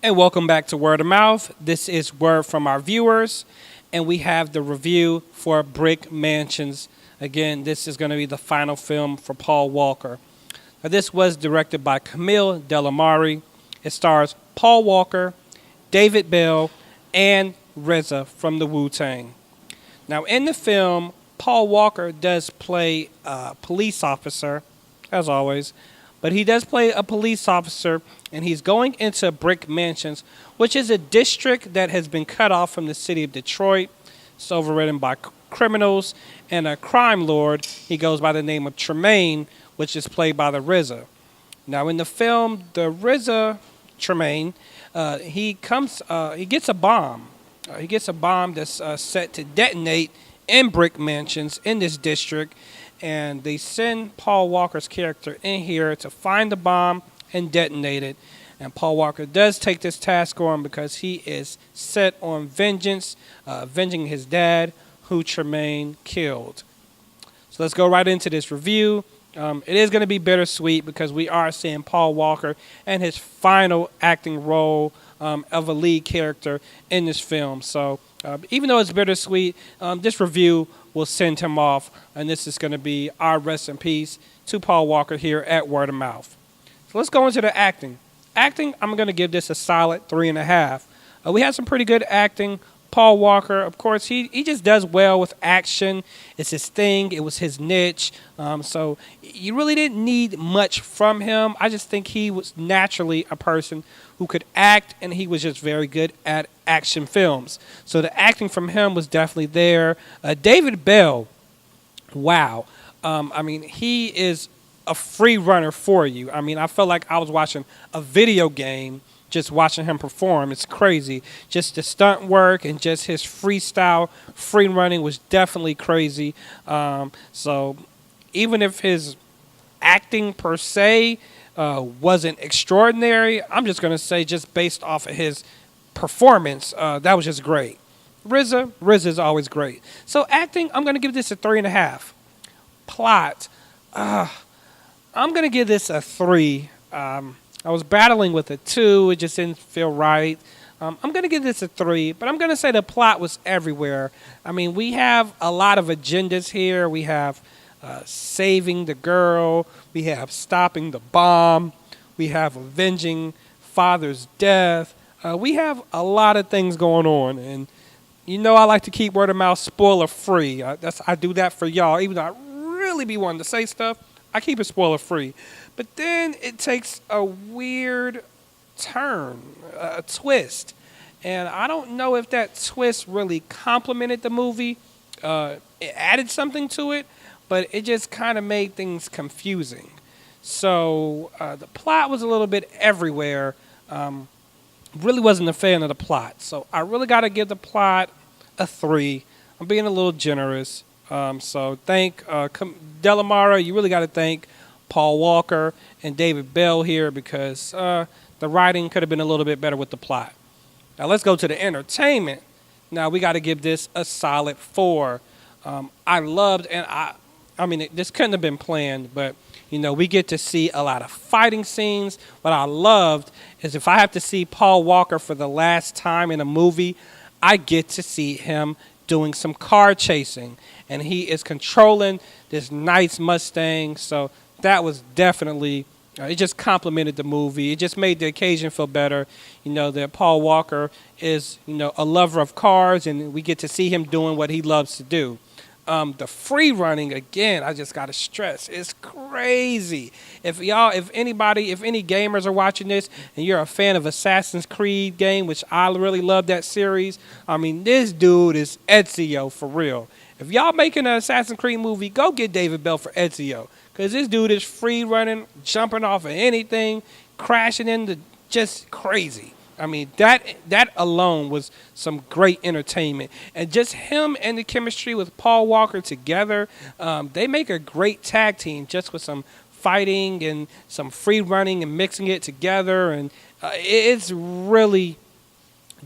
And welcome back to Word of Mouth. This is word from our viewers, and we have the review for Brick Mansions. Again, this is going to be the final film for Paul Walker. Now, this was directed by Camille Delamare. It stars Paul Walker, David Bell, and RZA from the Wu-Tang. Now, in the film, Paul Walker does play a police officer, as always, but he does play a police officer, and he's going into Brick Mansions, which is a district that has been cut off from the city of Detroit. It's overridden by criminals and a crime lord. He goes by the name of Tremaine, which is played by the RZA. Now, in the film, the RZA Tremaine, he gets a bomb. He gets a bomb that's set to detonate in Brick Mansions in this district. And they send Paul Walker's character in here to find the bomb and detonate it. And Paul Walker does take this task on because he is set on vengeance, avenging his dad, who Tremaine killed. So let's go right into this review. It is going to be bittersweet because we are seeing Paul Walker and his final acting role of a lead character in this film. So even though it's bittersweet, this review will send him off, and this is going to be our rest in peace to Paul Walker here at Word of Mouth. So let's go into the acting. Acting, I'm going to give this a solid 3.5. We had some pretty good acting. Paul Walker, of course, he just does well with action. It's his thing. It was his niche. So you really didn't need much from him. I just think he was naturally a person who could act, and he was just very good at action films. So the acting from him was definitely there. David Bell, wow. He is a free runner for you. I felt like I was watching a video game just watching him perform. It's crazy. Just the stunt work and just his freestyle, free running was definitely crazy. So even if his acting per se wasn't extraordinary, I'm just going to say just based off of his performance, that was just great. RZA is always great. So acting, I'm going to give this a 3.5. Plot, I'm going to give this a 3. I was battling with a 2. It just didn't feel right. I'm going to give this a 3, but I'm going to say the plot was everywhere. We have a lot of agendas here. We have saving the girl. We have stopping the bomb. We have avenging father's death. We have a lot of things going on. And I like to keep word of mouth spoiler free. I do that for y'all. Even though I really be wanting to say stuff, I keep it spoiler free. But then it takes a weird turn, a twist. And I don't know if that twist really complemented the movie. It added something to it, but it just kind of made things confusing. So the plot was a little bit everywhere. Really wasn't a fan of the plot. So I really got to give the plot a 3. I'm being a little generous. So thank Delamare. You really got to thank Paul Walker and David Bell here because the writing could have been a little bit better with the plot. Now let's go to the entertainment. Now we got to give this a solid 4. I loved, and this couldn't have been planned, but we get to see a lot of fighting scenes. What I loved is if I have to see Paul Walker for the last time in a movie, I get to see him doing some car chasing, and he is controlling this nice Mustang. So that was definitely, it just complimented the movie. It just made the occasion feel better, that Paul Walker is, a lover of cars, and we get to see him doing what he loves to do. The free running, again, I just got to stress, it's crazy. If any gamers are watching this and you're a fan of Assassin's Creed game, which I really love that series, this dude is Ezio for real. If y'all making an Assassin's Creed movie, go get David Bell for Ezio. Because this dude is free running, jumping off of anything, crashing into just crazy. That alone was some great entertainment. And just him and the chemistry with Paul Walker together, they make a great tag team just with some fighting and some free running and mixing it together. And it's really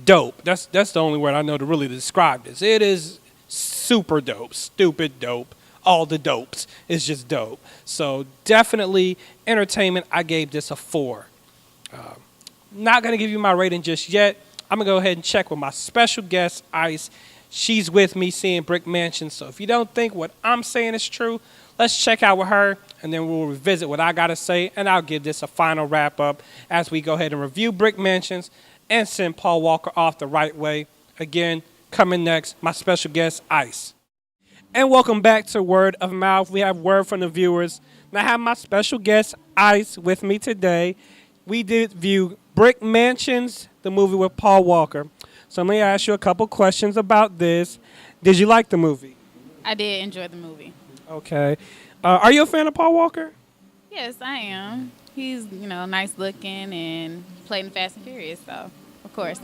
dope. That's the only word I know to really describe this. It is super dope, stupid dope. All the dopes. It's just dope. So definitely entertainment. I gave this a 4. Not going to give you my rating just yet. I'm going to go ahead and check with my special guest, Ice. She's with me seeing Brick Mansion. So if you don't think what I'm saying is true, let's check out with her, and then we'll revisit what I got to say, and I'll give this a final wrap-up as we go ahead and review Brick Mansions and send Paul Walker off the right way. Again, coming next, my special guest, Ice. And welcome back to Word of Mouth. We have word from the viewers. And I have my special guest, Ice, with me today. We did view Brick Mansions, the movie with Paul Walker. So let me ask you a couple questions about this. Did you like the movie? I did enjoy the movie. Okay. Are you a fan of Paul Walker? Yes, I am. He's, nice looking and played in Fast and Furious, so of course.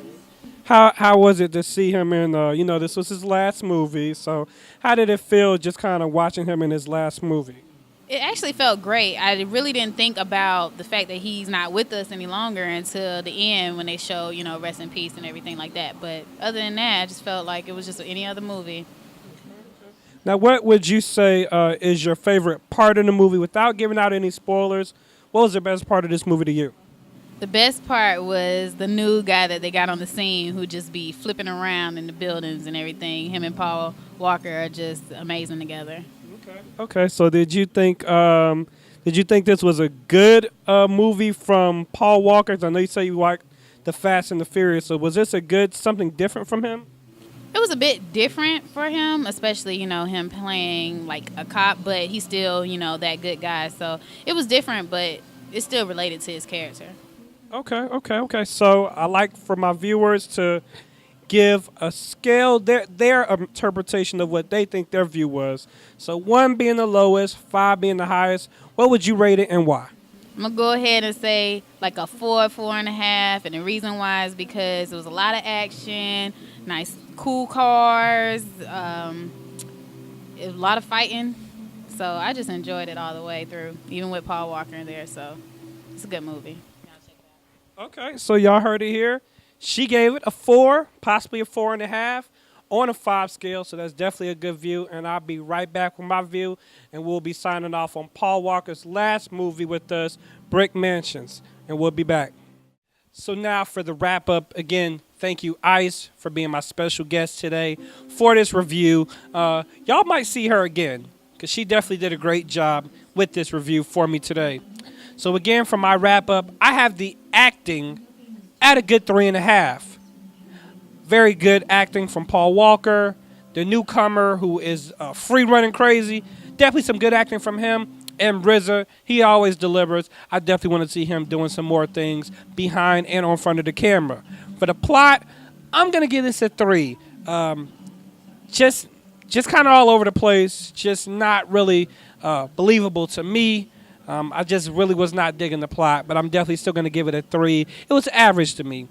How was it to see him in, this was his last movie, so how did it feel just kind of watching him in his last movie? It actually felt great. I really didn't think about the fact that he's not with us any longer until the end when they show, rest in peace and everything like that. But other than that, I just felt like it was just any other movie. Now, what would you say is your favorite part of the movie without giving out any spoilers? What was the best part of this movie to you? The best part was the new guy that they got on the scene who just be flipping around in the buildings and everything. Him and Paul Walker are just amazing together. Okay. So did you think this was a good movie from Paul Walker? I know you say you like the Fast and the Furious. So was this something different from him? It was a bit different for him, especially, him playing like a cop, but he's still, that good guy. So it was different, but it's still related to his character. Okay. So I like for my viewers to give a scale, their interpretation of what they think their view was. So 1 being the lowest, 5 being the highest. What would you rate it and why? I'm going to go ahead and say like a 4, 4.5. And the reason why is because it was a lot of action, nice, cool cars, a lot of fighting. So I just enjoyed it all the way through, even with Paul Walker in there. So it's a good movie. Okay, so y'all heard it here. She gave it a 4, possibly a 4.5 on a 5 scale, so that's definitely a good view. And I'll be right back with my view, and we'll be signing off on Paul Walker's last movie with us, Brick Mansions, and we'll be back. So now for the wrap up, again, thank you, Ice, for being my special guest today for this review. Y'all might see her again, because she definitely did a great job with this review for me today. So again, for my wrap up, I have the acting at a good 3.5. Very good acting from Paul Walker, the newcomer who is free running crazy. Definitely some good acting from him. And RZA, he always delivers. I definitely want to see him doing some more things behind and on front of the camera. For the plot, I'm going to give this a 3. Just kind of all over the place. Just not really believable to me. I just really was not digging the plot, but I'm definitely still going to give it a 3. It was average to me.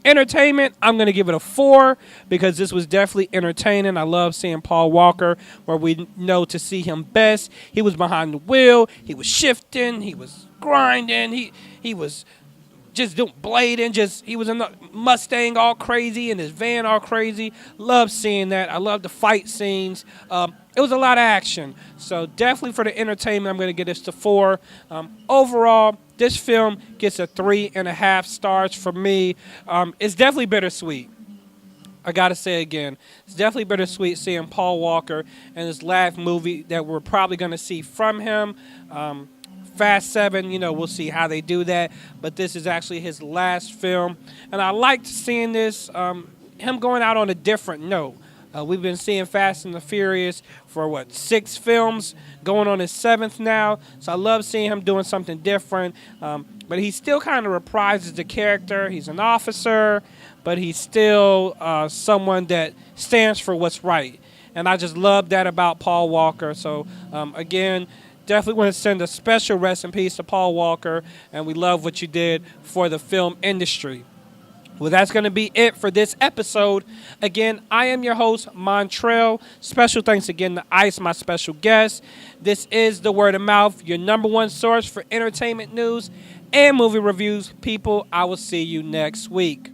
Entertainment, I'm going to give it a 4 because this was definitely entertaining. I love seeing Paul Walker where we know to see him best. He was behind the wheel. He was shifting. He was grinding. He was just doing blading. He was in the Mustang all crazy and his van all crazy. Love seeing that. I love the fight scenes. It was a lot of action. So definitely for the entertainment, I'm going to give this to 4. Overall, this film gets a 3.5 stars for me. It's definitely bittersweet. I got to say again, it's definitely bittersweet seeing Paul Walker in his last movie that we're probably going to see from him. Fast 7, we'll see how they do that. But this is actually his last film. And I liked seeing this, him going out on a different note. We've been seeing Fast and the Furious for, 6 films, going on his 7th now. So I love seeing him doing something different. But he still kind of reprises the character. He's an officer, but he's still someone that stands for what's right. And I just love that about Paul Walker. So, again, definitely want to send a special rest in peace to Paul Walker. And we love what you did for the film industry. Well, that's going to be it for this episode. Again, I am your host, Montrel. Special thanks again to Ice, my special guest. This is The Word of Mouth, your #1 source for entertainment news and movie reviews. People, I will see you next week.